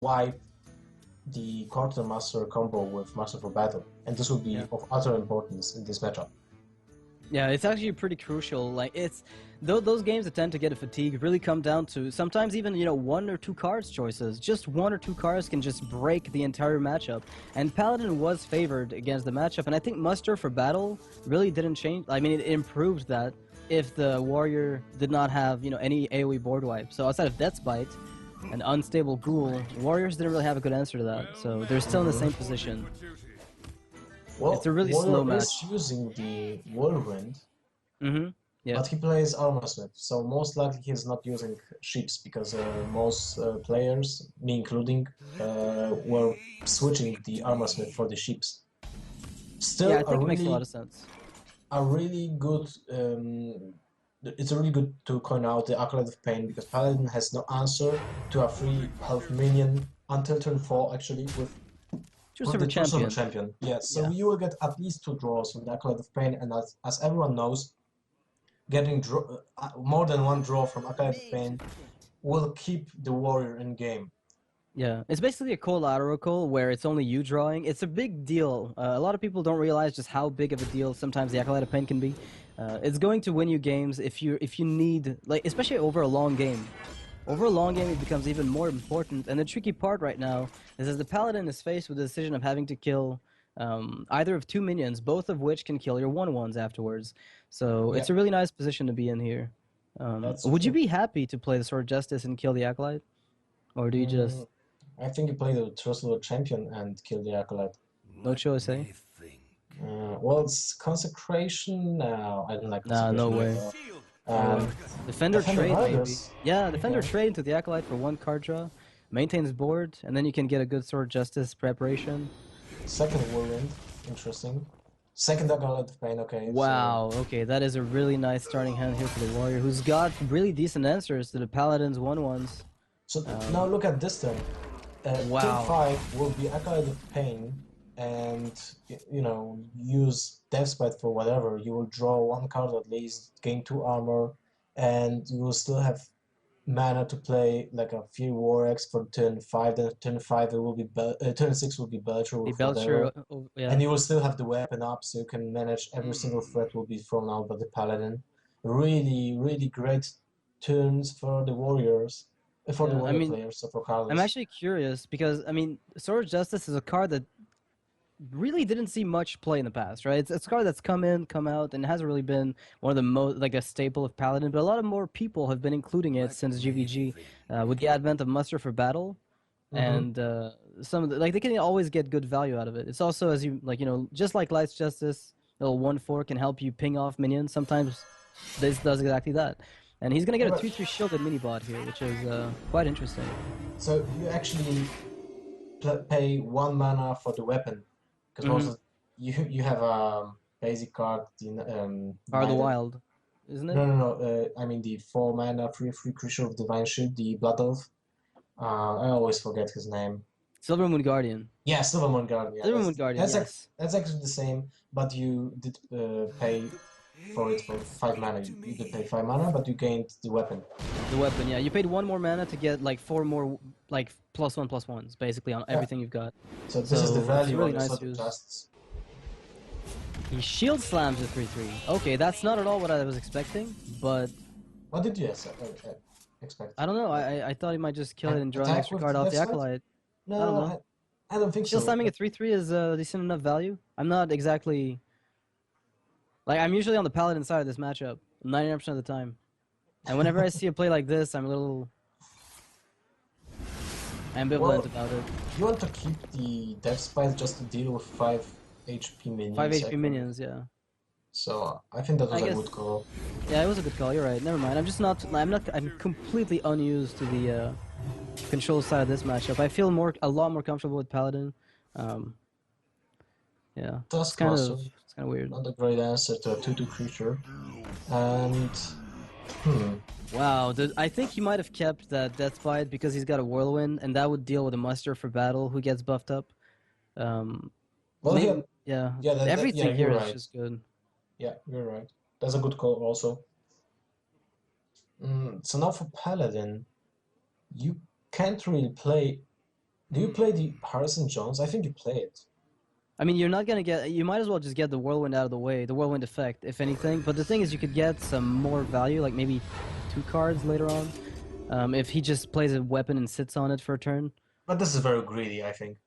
wipe the Quartermaster combo with Master for Battle, and this will be Yeah. of utter importance in this matchup. Yeah, it's actually pretty crucial. Like it's those games that tend to get a fatigue really come down to sometimes even one or two cards choices. Just one or two cards can just break the entire matchup. And Paladin was favored against the matchup, and I think Muster for Battle really didn't change. I mean, it improved that if the warrior did not have any AOE board wipe. So outside of Death's Bite and Unstable Ghoul, warriors didn't really have a good answer to that. So they're still in the same position. Well, It's a really Warrior slow is match. using the Whirlwind, Yeah. but he plays Armorsmith, so most likely he's not using ships because most players, me including, were switching the Armorsmith for the ships. Yeah, I Still, think it makes a lot of sense. a really good. It's really good to coin out the Acolyte of Pain because Paladin has no answer to a free health minion until turn 4 actually with Super the True Silver champion. Champion. Yeah, so Yeah. you will get at least 2 draws from the Acolyte of Pain, and as everyone knows, getting more than one draw from Acolyte of Pain will keep the warrior in game. Yeah, it's basically a collateral where it's only you drawing. It's a big deal. A lot of people don't realize just how big of a deal sometimes the Acolyte of Pen can be. It's going to win you games if you need, like, especially over a long game. Over a long game, it becomes even more important. And the tricky part right now is as the Paladin is faced with the decision of having to kill either of two minions, both of which can kill your 1/1s afterwards. So Yeah, it's a really nice position to be in here. that's Would you true. be happy to play the Sword of Justice and kill the Acolyte? Or do you just... Mm, I think you play the True Silver Champion and kill the Acolyte. No choice, eh? Well, it's Consecration. No, I don't like Nah, no Consecration at way. all. No And way. Defender Defender trade, maybe. Riders. Yeah, Defender Okay. trade into the Acolyte for one card draw. Maintains board, and then you can get a good Sword of Justice preparation. Second Whirlwind. Interesting. Second Acolyte of Pain. Okay, so. Wow, okay, that is a really nice starting hand here for the Warrior, who's got really decent answers to the Paladin's 1/1s. So now look at this turn. Turn Wow. 5 will be Acolyte of Pain, and use Death Spite for whatever. You will draw one card at least, gain 2 armor, and you will still have mana to play like a few War Axe for turn 5. Then turn 5 it will be turn 6 will be Belcher The with Belcher, whatever, yeah. and you will still have the weapon up, so you can manage every single threat will be thrown out by the Paladin. Really, really great turns for the Warriors. For the Yeah, I warrior mean, players, so for I'm Karlis. actually curious because, I mean, Sword of Justice is a card that really didn't see much play in the past, right? It's a card that's come in, come out, and hasn't really been one of the most like a staple of Paladin. But a lot of more people have been including it since GVG, with the advent of Muster for Battle, Mm-hmm. and some of like they can always get good value out of it. It's also as you like, just like Light's Justice, little 1/4 can help you ping off minions. Sometimes this does exactly that, and he's gonna get a 3/3 shielded mini bot here, which is quite interesting. So you actually pay 1 mana for the weapon, because most Mm-hmm. of you have a basic card, the Are the Wild, isn't it? no, I mean the 4 mana free creature of Divine Shield, the Blood Elf. I always forget his name. Silver Moon Guardian. Yeah, Silvermoon Guardian. Yeah, Silver Moon Guardian, yes. that's actually the same, but you did pay for it for 5 mana. You did pay 5 mana, but you gained the weapon. The weapon, yeah. You paid one more mana to get like 4 more like +1/+1s basically on Yeah. everything you've got. So this is the So it's value really on the nice Sword of use. Justice. He shield slams the 3/3. Okay, that's not at all what I was expecting, but What did you expect? I don't know. I thought he might just kill it and draw an Attack extra with card off the Death Spite? Acolyte. I don't No, know. I don't think Shield so. slamming a 3/3 is decent enough value. I'm not exactly like I'm usually on the Paladin side of this matchup 99% of the time, and whenever I see a play like this, I'm a little ambivalent about it. You want to keep the Death Spite just to deal with 5 HP minions. 5 I HP think. minions, yeah. So I think that was I a guess. good call. Yeah, it was a good call. You're right. Never mind. I'm just not. I'm not. I'm completely unused to the control side of this matchup. I feel a lot more comfortable with Paladin. Yeah, it's kind Taskmaster, of weird. not a great answer to a 2/2 creature. And Wow, I think he might have kept that Death Bite because he's got a Whirlwind, and that would deal with a Muster for Battle who gets buffed up. well, Maybe, yeah. Everything here you're is right. just good. Yeah, you're right. That's a good call also. So now for Paladin, you can't really play Do you play the Harrison Jones? I think you play it. I mean, you're not gonna get. You might as well just get the whirlwind out of the way, the whirlwind effect, if anything. But the thing is, you could get some more value, like maybe 2 cards later on, if he just plays a weapon and sits on it for a turn. But this is very greedy, I think.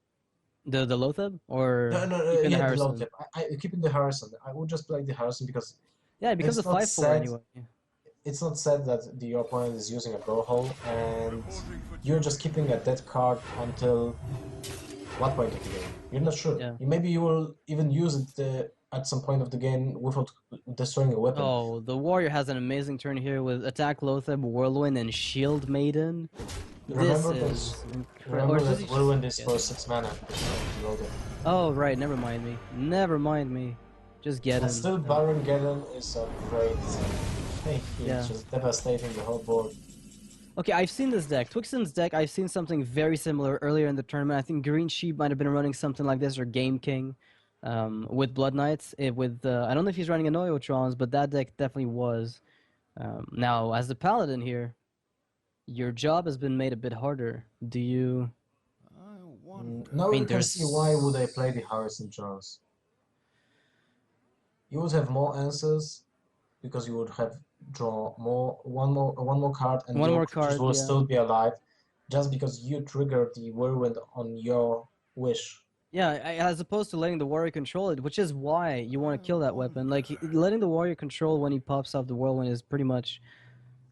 The Lotheb or No, no, keeping the yeah, the low Harrison. tip. Keeping the Harrison. I would just play the Harrison because Yeah, it becomes a it's not 5/4 said. anyway. It's not said that your opponent is using a blowhole, and you're just keeping a dead card until what point of the game? You're not sure. Yeah. Maybe you will even use it at some point of the game without destroying a weapon. Oh, the warrior has an amazing turn here with attack Lotheb, whirlwind, and shield maiden. Remember This this. is incredible. Remember Or does that he just whirlwind is get for it? 6 mana. Oh, right. Never mind me. Never mind me. Just get And him. still, Baron Geddon is a great thing. He's Yeah. just devastating the whole board. Okay, I've seen this deck. Twixen's deck, I've seen something very similar earlier in the tournament. I think Green Sheep might have been running something like this, or Game King, with Blood Knights. I don't know if he's running Anoyotrons, but that deck definitely was. Now, as the Paladin here, your job has been made a bit harder. Do you... Now mean, you can see why would I play the Harrison Jones. You would have more answers because you would have draw one more card, and One your more creatures card, will yeah. still be alive, just because you triggered the whirlwind on your wish. Yeah, as opposed to letting the warrior control it, which is why you want to kill that weapon. Like, letting the warrior control when he pops off the whirlwind is pretty much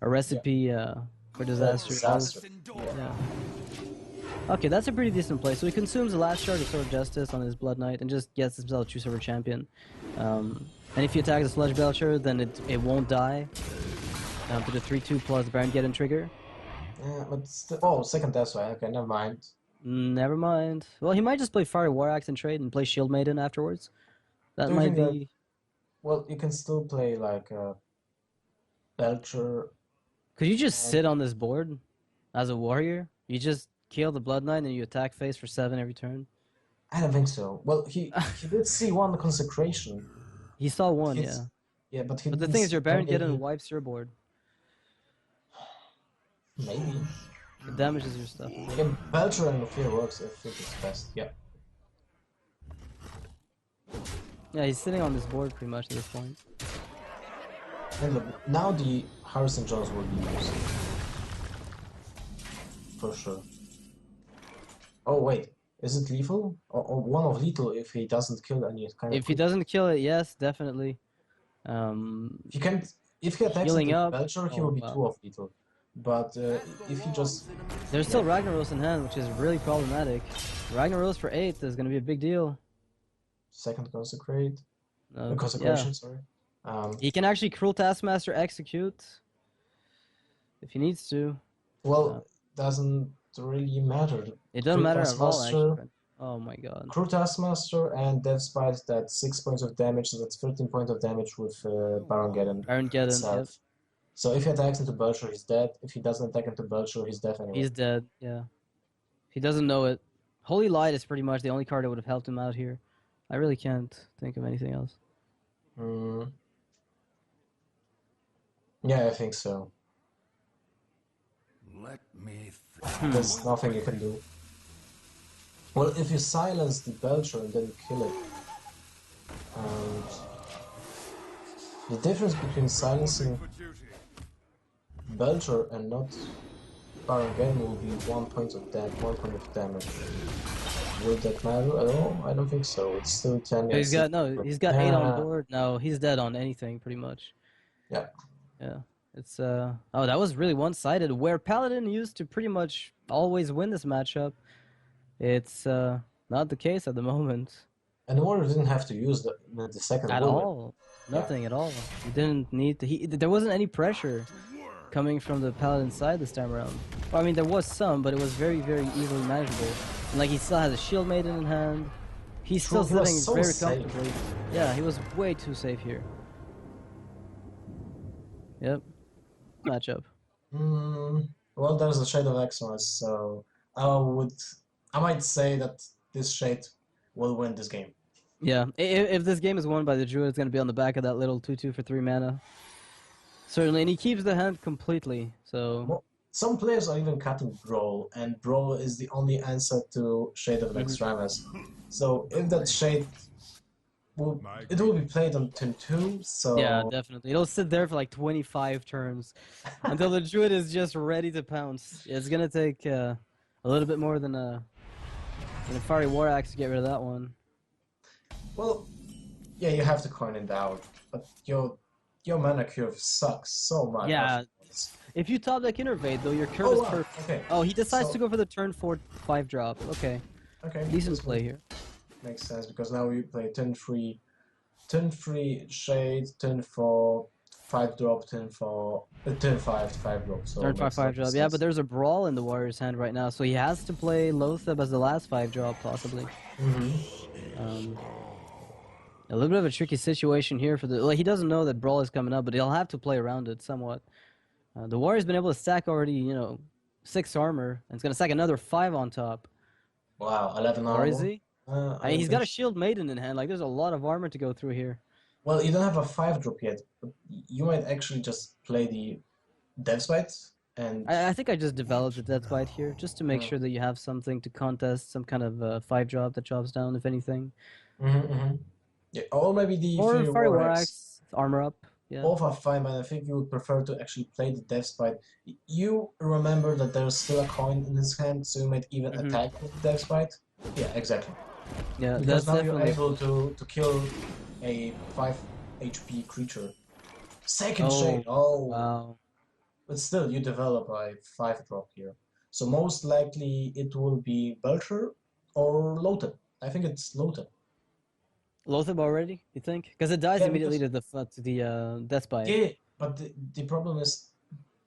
a recipe for disaster. Disaster. Yeah. Okay, that's a pretty decent play. So he consumes the last shard of Sword of Justice on his Blood Knight and just gets himself a True Silver Champion. And if you attack the Sludge Belcher, then it won't die. To the 3/2 plus Baron Geddon trigger. Yeah, but oh, second Death Ray. Okay, never mind. Never mind. Well, he might just play Fiery War Axe and trade and play Shield Maiden afterwards. That Do you might think be... well, you can still play like a Belcher. Could you just sit on this board as a warrior? You just kill the Blood Knight and you attack face for 7 every turn? I don't think so. Well, he did see one consecration. He saw one, He's- yeah. Yeah, but he But the didn't thing is, see your Baron any- Geddon wipes your board. Maybe. It damages your stuff. Yeah, Belcher and Fear works. I think it's best. Yeah. Yeah, he's sitting on this board pretty much at this point. And look, now the Harrison Jones will be used. For sure. Oh wait, is it lethal? Or one of lethal if he doesn't kill any kind If of... he doesn't kill it, yes, definitely. If he can, if he attacks Healing into up. Belcher, he Oh, will be wow. 2 of lethal. But if he just... There's still Ragnaros in hand, which is really problematic. Ragnaros for 8 is going to be a big deal. Second consecrate... Yeah. consecration, sorry. He can actually Cruel Taskmaster execute if he needs to. Well, doesn't really matter. It doesn't Cruel matter at all, Taskmaster- actually. Oh my god. Cruel Taskmaster and Death Spite, that's 6 points of damage, so that's 13 points of damage with Baron Geddon Baron Geddon, itself. yep. So if he attacks into Belcher, he's dead. If he doesn't attack into Belcher, he's dead anyway. He's dead, yeah. He doesn't know it. Holy Light is pretty much the only card that would have helped him out here. I really can't think of anything else. Yeah, I think so. Let me There's nothing you can do. Well, if you silence the Belcher and then kill it, and the difference between silencing Belcher and not Baron Geddon will be 1 point of damage. Will that matter at all? I don't think so. It's still 10. He's got 8 Yeah. on board. No, he's dead on anything pretty much. Yeah. Yeah. It's oh, that was really one-sided. Where Paladin used to pretty much always win this matchup, it's not the case at the moment. And the Warrior didn't have to use the second At bullet. all. Nothing at all. He didn't need to. There wasn't any pressure coming from the Paladin side this time around. Well, I mean, there was some, but it was very, very easily manageable. And, like, he still has a Shield Maiden in hand. He's still True, he was sitting so very safe. comfortably. Yeah, he was way too safe here. Yep. Matchup. Well, there's a Shade of Xmas, so I might say that this Shade will win this game. Yeah, if this game is won by the Druid, it's going to be on the back of that little 2/2 for 3 mana. Certainly, and he keeps the hand completely, so... Some players are even cutting Brawl, and Brawl is the only answer to Shade of Mhm. Extremis. So if that Shade it will be played on turn 2, Yeah, so definitely. It'll sit there for like 25 turns until the druid is just ready to pounce. It's gonna take a little bit more than a fiery war axe to get rid of that one. well, yeah, you have to coin it out, but your mana curve sucks so much Yeah, afterwards. if you top deck Innervate though, your curve Oh is wow, perfect. okay. Oh, he decides to So go for the turn 4 5 drop. Okay, okay, decent this play here. makes sense because now we play turn 3 Shade, turn 4 5 drop, turn 5 5 drop, so Turn it 5 makes a 5 lot of drop. Yeah, but sense. there's a brawl in the Warrior's hand right now, so he has to play Loatheb as the last 5 drop possibly. Mm-hmm. Um, a little bit of a tricky situation here for the. Like, he doesn't know that brawl is coming up, but he'll have to play around it somewhat. The Warrior's been able to stack already, 6 armor, and it's gonna stack another 5 on top. Wow, 11 Or is armor. he? I I mean, don't he's got think a so. Shield Maiden in hand. Like, there's a lot of armor to go through here. Well, you don't have a 5 drop yet, but you might actually just play the Death Bite and I think I just developed the Death Bite here, just to make uh, sure that you have something to contest, some kind of 5 drop that drops down, if anything. mm-hmm. Yeah, or maybe the Or Fury Fiery War War Axe. Axe, armor up. Yeah. Both are fine, but I think you would prefer to actually play the Death Bite. You remember that there's still a coin in his hand, so you might even Hmm. attack with the Death Bite. Yeah, exactly. Yeah, Because that's now you're definitely. able to kill a 5 HP creature. Second Shade, Oh, oh! wow. But still, you develop a 5 drop here. So most likely it will be Belcher or Loten. I think it's Loten. Loatheb already, you think? Because it dies Yeah, immediately because to the Death Bite. yeah, but the problem is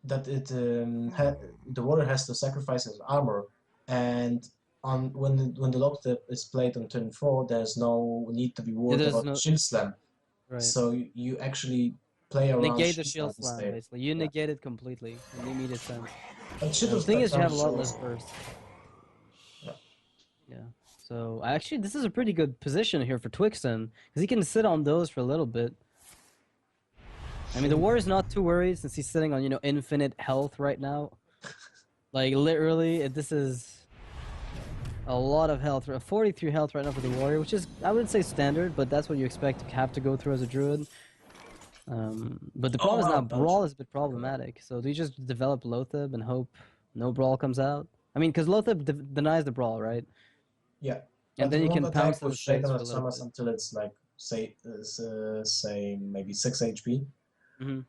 that the warrior has to sacrifice his armor, and on when the Loten is played on turn 4, there's no need to be Yeah, worried there's about no. Shield Slam. Right. So you actually play around Negate the Shield Slam shield slam, instead. basically. You Yeah, negate it completely in the immediate sense. but Shield The thing Slam is, you have a lot less shows. burst. Yeah. Yeah. So actually, this is a pretty good position here for Twixen because he can sit on those for a little bit. I mean, the Warrior's not too worried since he's sitting on infinite health right now. Like literally, this is a lot of health. 43 health right now for the Warrior, which is I wouldn't say standard, but that's what you expect to have to go through as a Druid. But the Oh problem is now wow, Brawl Belcher. is a bit Look at that. problematic. So do you just develop Loatheb and hope no Brawl comes out? I mean, because Loatheb denies the Brawl, right? Yeah, And but then it you won't can pounce attack to with the face Shaken for of a little Summers bit. until it's like say maybe 6 HP. Hmm.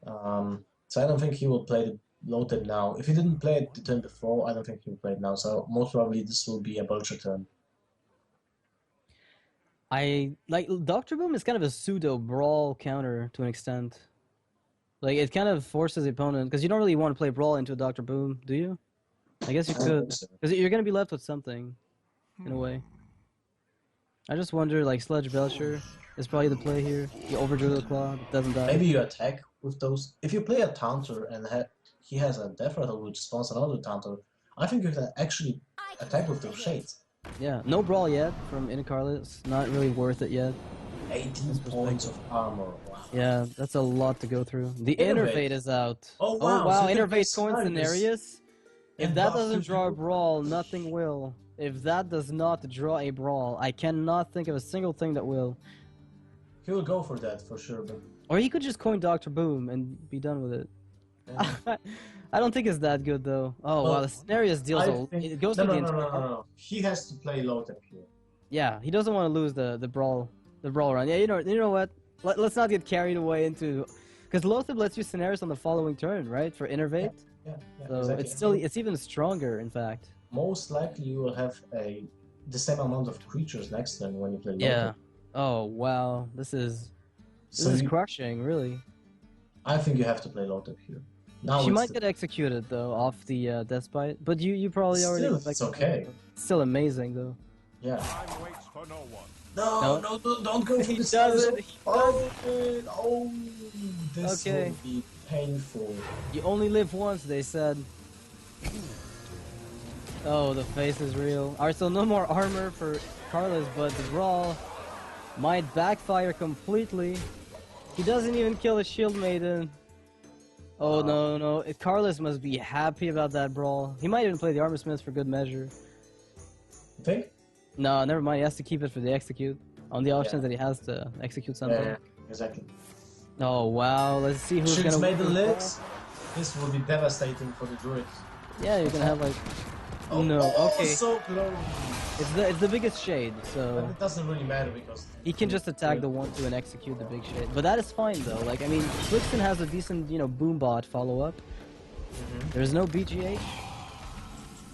So I don't think he will play the loaded now. If he didn't play it the turn before, I don't think he will play it now. So most probably this will be a Belcher turn. I like Doctor Boom is kind of a pseudo Brawl counter to an extent. Like it kind of forces the opponent because you don't really want to play Brawl into a Doctor Boom, do you? I guess you I don't could think so. because you're gonna be left with something in a way. I just wonder, like Sledge Belcher is probably the play here. You overdrew the claw, it doesn't die. Maybe you attack with those. If you play a Taunter and he has a Death Rattle which spawns another Taunter, I think you can actually attack with those shades. Yeah, no Brawl yet from Karlis. Not really worth it yet. 18 That's points perspective. of armor. Wow. Yeah, that's a lot to go through. The Innervate. Innervate is out. Oh Oh wow, so wow, you can play Innervate coins Scenarios Cenarius. If and that buff two doesn't draw a people. Brawl, nothing will. If that does not draw a Brawl, I cannot think of a single thing that will. He will go for that for sure, but Or he could just coin Dr. Boom and be done with it. yeah. I don't think it's that good though. Oh wow, the Well, Cenarius deals I a. think It goes no through no the no no entire no arc. no. He has to play Lotep here. Yeah, he doesn't want to lose the brawl run. Yeah, you know what? Let's not get carried away into because Lotheb lets you Cenarius on the following turn, right? For Yeah, Innervate. yeah, So exactly. And it's even stronger, in fact. most likely you will have the same amount of creatures next turn when you play Lotep. Yeah. Oh wow, this So is crushing, really. I think you have to play Lotep here. Now She it's might get executed though off the Death Bite, but you probably already still it's expected that. okay. Still amazing though. Yeah. Time waits for no one. No, No, no, don't go for he this. does it. He does Oh, man. Oh, this Okay. will be painful. You only live once, they said. Oh, the face is real. Alright, so no more armor for Karlis, but the brawl might backfire completely. He doesn't even kill a shield maiden. Oh no, no. Karlis must be happy about that brawl. He might even play the Armor Smith for good measure. You think? No, never mind. He has to keep it for the execute. On the off Yeah. chance that he has to execute something. Yeah, exactly. Oh wow, let's see who's Shins gonna made the win. licks. This will be devastating for the druid. Yeah, you're gonna have like. Oh, No, okay. so close. It's the biggest shade, But so it doesn't really matter because he can just attack the 1-2 and execute the big shade. But that is fine though. Like I mean, Twixsen has a decent boom bot follow up. There's no BGH.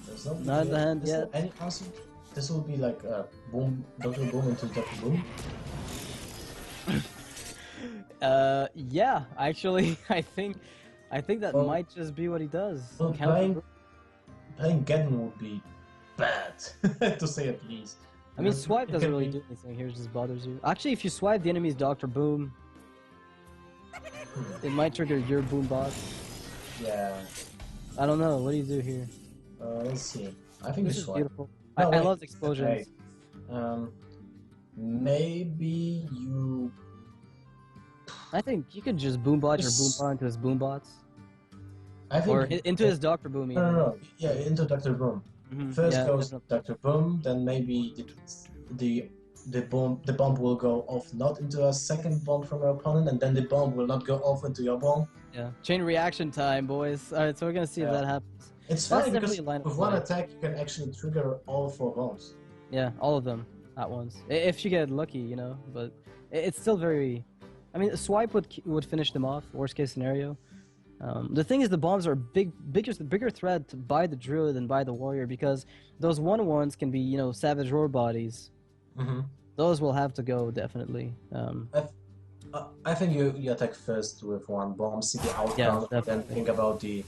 There's no Not in the hand There's no yet. any answer. This will be like boom, Doctor Boom into Doctor Boom. Yeah, actually, I think that Well, might just be what he does. Well, Counter- playing Geddon would be bad, to say at least. I mean, Because swipe it doesn't can really be- do anything here; it just bothers you. Actually, if you swipe the enemy's Doctor Boom, it might trigger your boom bot. Yeah. I don't know. What do you do here? Let's see. I think This this is one. beautiful. No, I wait, love the explosions. okay. Maybe you. I think you could just boom bot your boom This- bot into his boom bots, I think or into his Doctor Boom. No, Even. no. Yeah, into Doctor Boom. Mhm, First yeah, goes definitely. Doctor Boom, then maybe the bomb will go off not into a second bomb from your opponent, and then the bomb will not go off into your bomb. Yeah, chain reaction time, boys. All right, so we're gonna see if Yeah. that happens. It's That's funny because definitely a line of with one play. attack you can actually trigger all 4 bombs. Yeah, all of them at once. If you get lucky, but it's still very. I mean, a swipe would finish them off. Worst case scenario. The thing is, the bombs are bigger threat by the druid than by the warrior because those 1-1s can be savage roar bodies. Mm-hmm. Those will have to go definitely. I think you attack first with 1 bomb, see the outcome, Yeah, and then definitely. think about the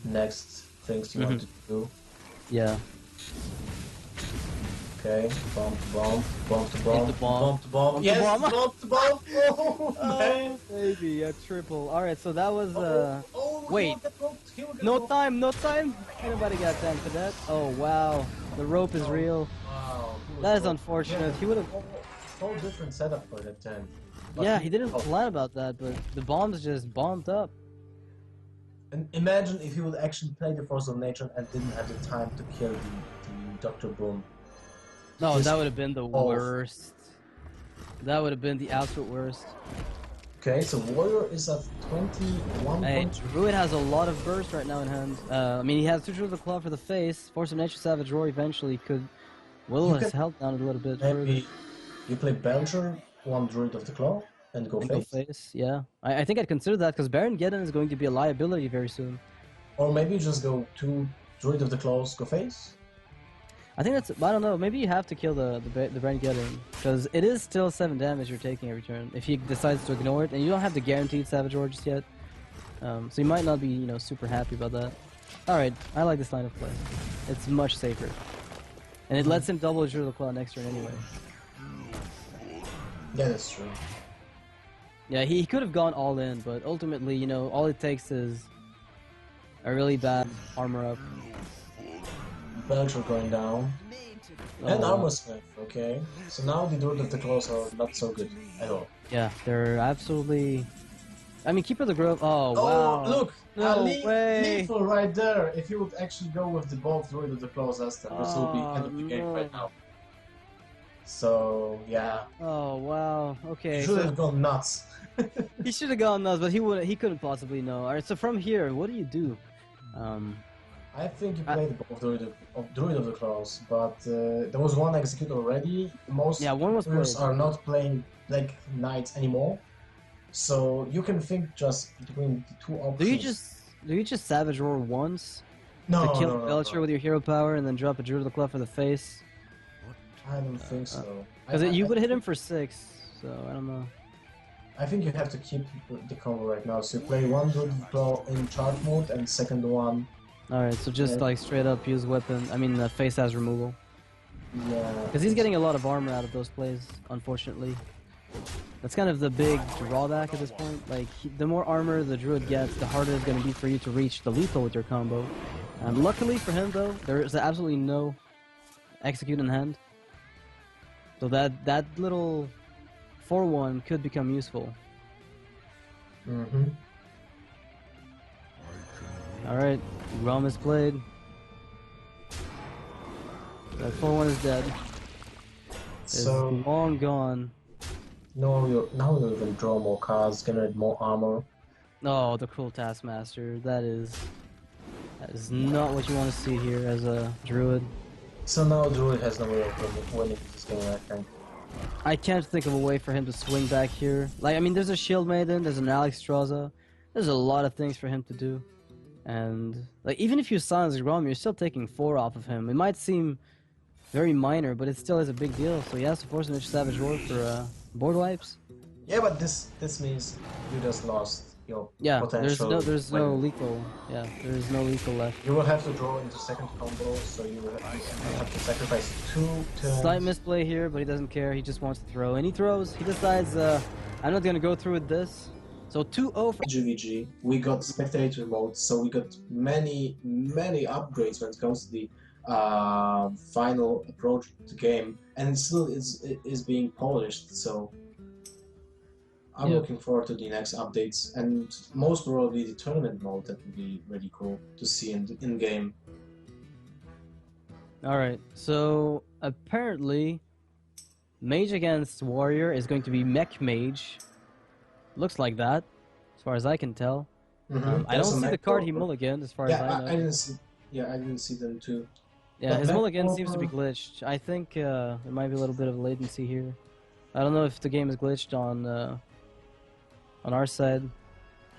next things you want to do. Yeah. Okay, bomb to bomb, bomb to bomb, the bomb. bomb to bomb. Bomb to Yes, bomb. bomb to bomb. Oh, man. Baby, a triple. All right, so that was Oh, wait. he will get roped, he will get no roped. time, no time. Anybody got time for that? Oh wow, the rope is real. Wow. he was That is roped. unfortunate. Yeah, He would have. whole different setup for that time. But Yeah, he didn't oh, plan about that, but the bombs just bombed up. And imagine if he would actually play the Force of Nature and didn't have the time to kill the Doctor Boom. No, This- that would have been the Oh. worst. That would have been the absolute worst. Okay, so Warrior is at 21 Hey, points. Druid has a lot of burst right now in hand. I mean, he has 2 Druid of the Claw for the face. Force of Nature Savage Roar eventually could whittle You his can- health down a little bit further. Maybe you play Belcher, 1 Druid of the Claw, and go And go face. face, yeah. I think I'd consider that because Baron Geddon is going to be a liability very soon. Or maybe you just go 2 Druid of the Claws, go face. I think that's. I don't know. Maybe you have to kill the Baron Geddon because it is still 7 damage you're taking every turn if he decides to ignore it, and you don't have the guaranteed Savage Roar just yet. So you might not be super happy about that. All right, I like this line of play. It's much safer, and it lets him double his Druid of the Claw next turn anyway. Yeah, that's true. Yeah, he could have gone all in, but ultimately, all it takes is a really bad armor up. Belcher going down. And Oh, Armor Smith, okay. So now the Druid of the Claws are not so good at all. yeah, they're absolutely. I mean, Keeper of the Grove. Oh wow! Oh, look! No way. Lethal right there! If you would actually go with the both Druid of the Claws as this will be Oh, end of the game no. right now. So, yeah. Oh wow! Okay, You should so have gone nuts. he should have gone nuts, but he couldn't possibly know. All right, so from here, what do you do? I think you played both Druid of the Claws, but there was one execute already. Most Yeah, one was players played. are not playing like knights anymore. So you can think just between the 2 options. Do you just Savage Roar once no, to kill no, Belcher with your hero power and then drop a Druid of the Claw for the face? I don't think so. Because I- you I would hit him think- for 6, so I don't know. I think you have to keep the combo right now. So you play 1 Druid of the Claw in charge mode and second one. All right, so just Yeah. like straight up use weapon. I mean, face as removal. Yeah. Because he's getting a lot of armor out of those plays, unfortunately. That's kind of the big drawback at this point. Like, the more armor the druid gets, the harder it's going to be for you to reach the lethal with your combo. Luckily for him, though, there is absolutely no execute in hand. So that little 4-1 could become useful. Mm-hmm. Alright, Grom is played. That 4-1 is dead. It's So long gone. now you can draw more cards, generate more armor. Oh, the cruel Taskmaster. That is not what you want to see here as a druid. So now Druid has no way of winning this game, I think. I can't think of a way for him to swing back here. Like, I mean, there's a Shield Maiden, there's an Alexstrasza. There's a lot of things for him to do. And, like, even if you silence Grom, you're still taking 4 off of him. It might seem very minor, but it still is a big deal. So he has to force an Savage Roar for board wipes. Yeah, but this means you just lost your Yeah, potential. there's no lethal. Yeah, there's no lethal left. You will have to draw into second combo, so you will have to sacrifice 2 turns. Slight misplay here, but he doesn't care. He just wants to throw, and he throws. He decides, I'm not gonna go through with this. So 2-0 for GVG. We got spectator mode, so we got many upgrades when it comes to the final approach to the game, and it still is being polished. So I'm looking forward to the next updates, and most probably the tournament mode. That would be really cool to see in game. Alright, so apparently Mage against Warrior is going to be Mech Mage. Looks like that, as far as I can tell. I don't see the card he mulliganed, as far as I know. I didn't see. Yeah, I didn't see them too. Yeah, But his Mech mulligan seems to be Warrior- glitched. I think there might be a little bit of latency here. I don't know if the game is glitched on our side.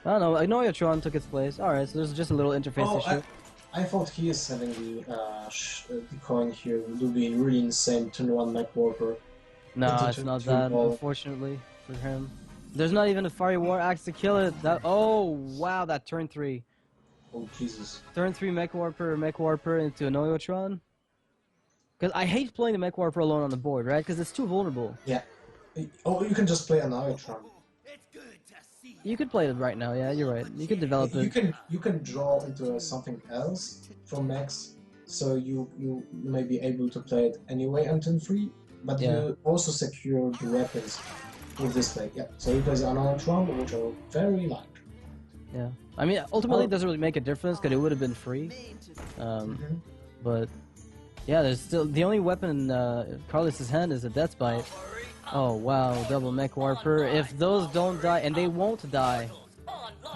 I don't know. Ignoyotron took its place. Alright, so there's just a little interface issue. I thought he is having the coin here. It would be really insane. Turn 1 Mech Warper. No, Into it's two- not two that, ball. unfortunately, for him. There's not even a Fiery War Axe to kill it. Oh, wow, that turn 3. Oh Jesus! Turn 3 Mech Warper into an Oiotron. Because I hate playing the Mech Warper alone on the board, right? Because it's too vulnerable. Yeah. Oh, you can just play an Iotron. You could play it right now, yeah, you're right. You could develop You it. can draw into something else from Max, so you may be able to play it anyway on turn 3, but you also secure the weapons with this play. Yeah. So there's an Iotron, which I very like. Yeah. I mean, ultimately, it doesn't really make a difference because it would have been free. But yeah, there's still the only weapon in Karlis' hand is a Death Bite. Oh wow, double Mech Warper. If those don't die, and they won't die,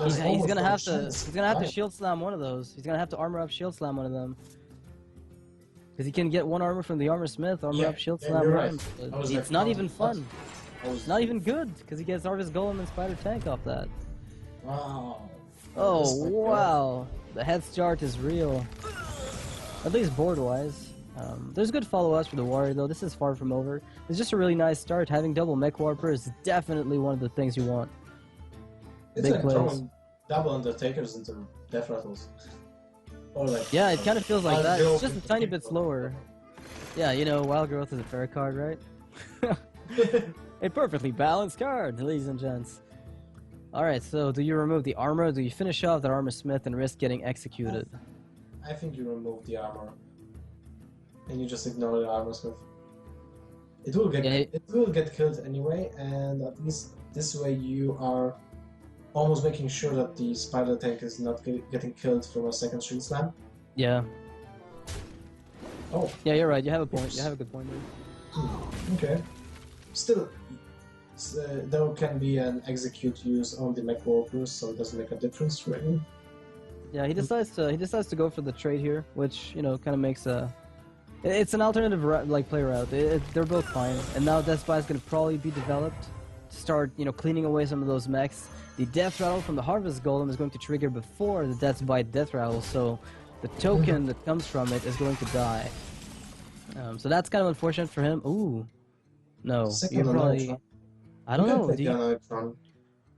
he's gonna have to shield slam one of those. He's gonna have to armor up shield slam one of them. Because he can get 1 armor from the armor smith, armor up shield slam you're one. right. But it's not even fun. It's not even good because he gets Harvest Golem and Spider Tank off that. Wow. Oh wow, the head start is real. At least board-wise. There's good follow-ups for the Warrior though. This is far from over. It's just a really nice start. Having double Mech Warper is definitely one of the things you want. It's Big like plays. throwing double Undertakers into Death Rattles. Or like, Yeah, it kind of feels like that. It's just a tiny bit slow. slower. Yeah, you know, Wild Growth is a fair card, right? A perfectly balanced card, ladies and gents. Alright, so do you remove the armor, or do you finish off that armor smith and risk getting executed? I think you remove the armor. And you just ignore the armor smith. It will get killed anyway, and at least this way you are almost making sure that the spider tank is not getting killed from a second shield slam. Yeah. Oh. Yeah, you're right. You have a point. You have a good point there. Okay. Still, there can be an execute use on the Mech Warpers, so it doesn't make a difference really. Yeah, he decides to go for the trade here, which kind of makes a. It's an alternative play route. They're both fine, and now Death Spy is going to probably be developed to start cleaning away some of those mechs. The Death Rattle from the Harvest Golem is going to trigger before the Death Spy Death Rattle, so the token that comes from it is going to die. So that's kind of unfortunate for him. Ooh, no, you probably. I don't know.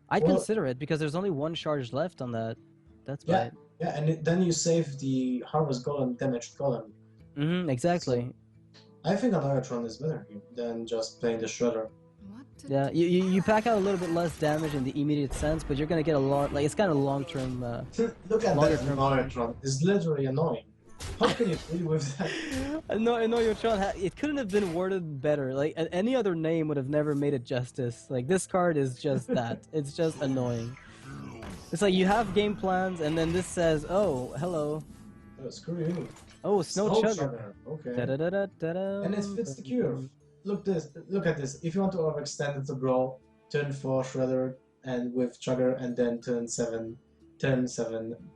I'd consider it because there's only 1 charge left on that. That's right. Yeah, and then you save the Harvest Golem damaged golem. Exactly. So, I think an Iotron is better here than just playing the Shredder. Yeah, you pack out a little bit less damage in the immediate sense, but you're gonna get a lot. Like it's kind of long-term. Look at that Iotron. It's literally annoying. How can you deal with that? No, Iotron. It couldn't have been worded better. Like any other name would have never made it justice. Like this card is just that. It's just annoying. It's like you have game plans, and then this says, "Oh, hello. Screw you. Oh, Snow Snow Chugger. Chugger. Okay. Da-da-da-da-da-da. And it fits the curve. Look at this. If you want to overextend it to grow, turn 4 Shredder and with Chugger, and then turn 7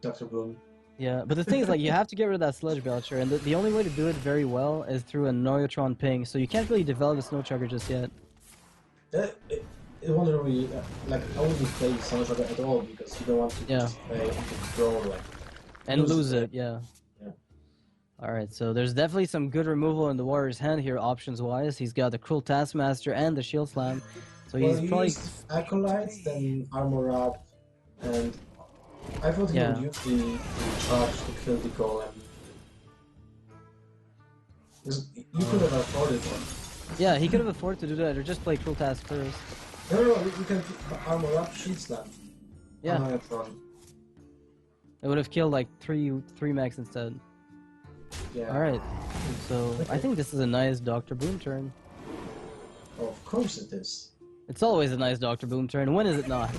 Dr. Boom. Yeah, but the thing is, like, you have to get rid of that Sludge Belcher, and the only way to do it very well is through a Neutron ping, so you can't really develop a Snow Chugger just yet. It won't really, like, I wouldn't play Snow Chugger at all, because you don't want to just play into grow, like... And lose it, yeah. Yeah. Alright, so there's definitely some good removal in the Warrior's hand here, options-wise. He's got the Cruel Taskmaster and the Shield Slam, so he's probably... Acolytes, then Armor Up, and I thought he would use the charge to kill the Golem. You could have afforded one. Yeah, he could have afforded to do that, or just play Cruel Task first. No, you can Armor Up, Shield Slam. Yeah. It would have killed like three mechs instead. Yeah. Alright, so I think this is a nice Dr. Boom turn. Of course it is. It's always a nice Dr. Boom turn. When is it not?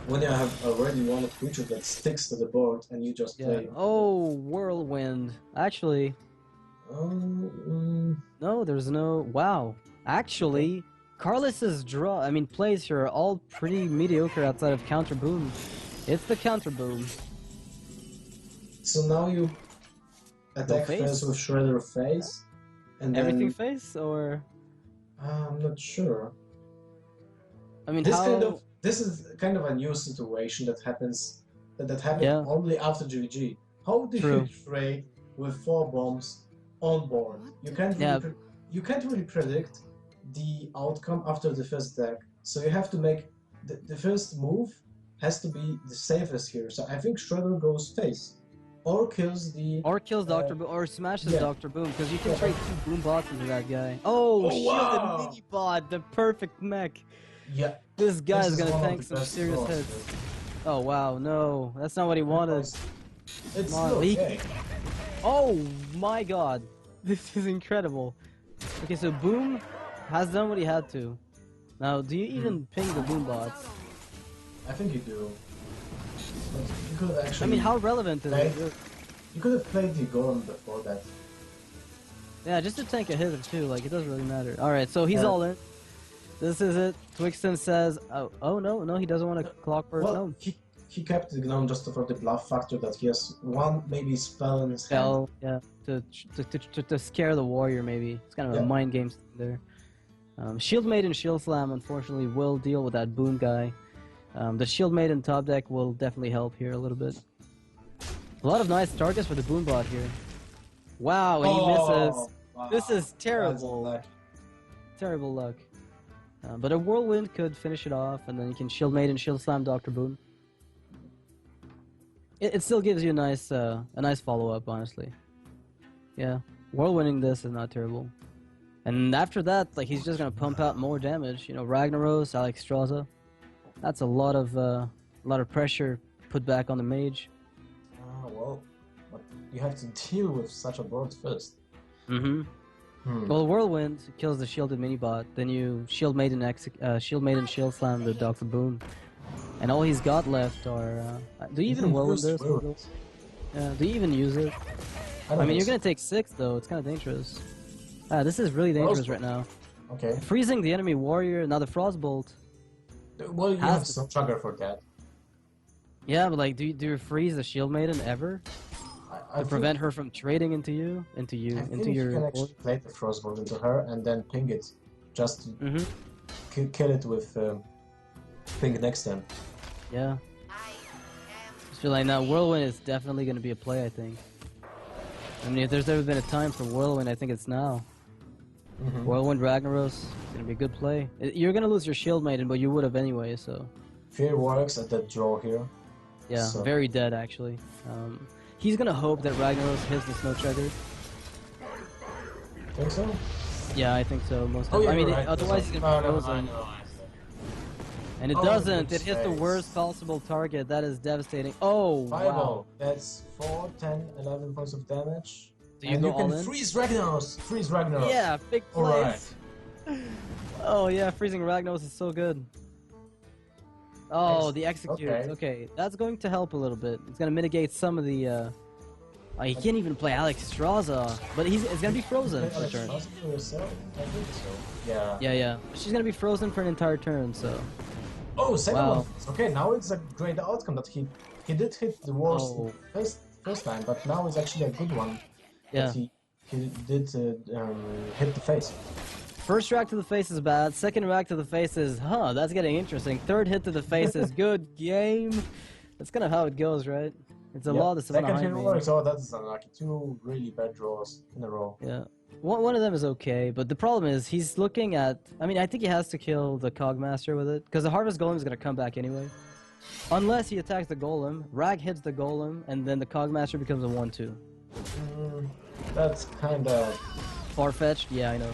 When you have already one creature that sticks to the board and you just play. Oh, Whirlwind. Actually. No, there's no. Wow. Actually, Karlis's plays here are all pretty mediocre outside of Counter Boom. It's the Counter Boom. So now you attack first with Shredder face, and everything then... face, or I'm not sure. I mean, this is kind of a new situation that happens. That happened only after GVG. How do you trade with 4 bombs on board? You can't really predict the outcome after the first attack. So you have to make the first move has to be the safest here. So I think Shredder goes face. Or kills Dr. Boom, or smashes Dr. Boom, because you can trade 2 Boom Bots into that guy. Oh, shielded mini bot, the perfect mech. Yeah. This guy is gonna tank some serious hits. Oh wow, no, that's not what he wanted. It's okay. Oh my god, this is incredible. Okay, so Boom has done what he had to. Now, do you even ping the Boom Bots? I think you do. But you could actually... I mean, how relevant is it? You could have played the Golem before that. Yeah, just to tank a hit or 2, like, it doesn't really matter. Alright, so he's all in. This is it. Twixsen says, oh no, he doesn't want to Clockwork. Well, no. He kept the Gnome just for the bluff factor that he has one maybe spell in his hand. Yeah, to scare the warrior maybe. It's kind of a mind game there. Shield Maiden, Shield Slam, unfortunately, will deal with that Boom guy. The Shield Maiden top deck will definitely help here a little bit. A lot of nice targets for the Boom bot here. Wow, and he misses. Wow. This is terrible. Terrible luck. But a Whirlwind could finish it off, and then you can Shield Maiden, Shield Slam, Dr. Boom. It still gives you a nice follow-up, honestly. Yeah, Whirlwinding this is not terrible. And after that, like, he's just gonna pump out more damage. You know, Ragnaros, Alexstrasza. That's a lot of pressure put back on the mage. Well, but you have to deal with such a board first. Well, Whirlwind kills the shielded mini-bot, then you Shield Maiden, Shield Slam the Dr. Boom. And all he's got left are... do you even Whirlwind this? Yeah, do you even use it? I mean, you're gonna take 6 though, it's kind of dangerous. This is really dangerous right now. Okay. Freezing the enemy warrior, now the Frostbolt. Well, you have some Chugger for that. Yeah, but like, do you freeze the Shield Maiden ever? To prevent her from trading into your... I think you can actually play the Frostbolt into her and then ping it. Just to kill it with ping next time. Yeah. I feel like now Whirlwind is definitely going to be a play, I think. I mean, if there's ever been a time for Whirlwind, I think it's now. Whirlwind Ragnaros is going to be a good play. You're going to lose your Shield Maiden, but you would have anyway, so... Fear works at that draw here. Yeah, so. Very dead, actually. He's going to hope that Ragnaros hits the Snow Chugger. Think so? Yeah, I think so. Most I mean, otherwise he's going to be frozen. And it doesn't. It hits the worst possible target. That is devastating. Oh, wow. That's 4, 10, 11 points of damage. So you can freeze Ragnaros. Freeze Ragnaros. Yeah, big plays. Oh yeah, freezing Ragnaros is so good. Oh, the execute. Okay. Okay, that's going to help a little bit. It's gonna mitigate some of the. He can't even play Alex Straza, but it's gonna be frozen for a turn. I think so. Yeah. Yeah. She's gonna be frozen for an entire turn, so. Oh, second Wow. one. Okay, now it's a great outcome that he did hit the worst Oh. first time, but now it's actually a good one. Yeah. That he did hit the face. First rack to the face is bad. Second rack to the face is, that's getting interesting. Third hit to the face is good game. That's kind of how it goes, right? It's a law of the Savannah Second hit High works. Oh, that's unlucky. Two really bad draws in a row. Yeah. One of them is okay, but the problem is he's looking at... I mean, I think he has to kill the Cogmaster with it, because the Harvest Golem is going to come back anyway. Unless he attacks the Golem, Rag hits the Golem, and then the Cogmaster becomes a 1-2. That's kind of... Far-fetched? Yeah, I know.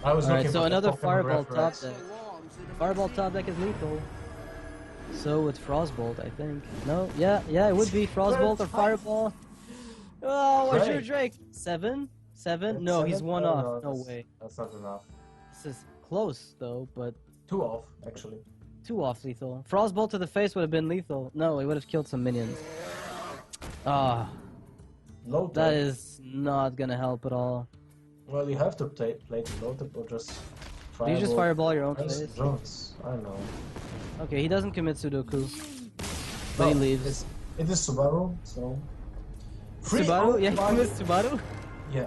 I was Alright, looking so for another the Pokemon Fireball top reference. deck. Fireball top deck is lethal. So with Frostbolt, I think. No, yeah, it would be Frostbolt or Fireball. Oh, what's your Drake? 7? 7? No, he's 1 off. No way. That's not enough. This is close, though, but 2 off, actually. 2 off lethal. Frostbolt to the face would have been lethal. No, it would have killed some minions. Ah, Low tap. that is not gonna help at all. Well, you have to play the low tap or just Do you just fireball your own Nice face? drones. I don't know. Okay, he doesn't commit Sudoku. But he leaves. It is Subaru, so... Subaru? Yeah, he commits Subaru? Yeah.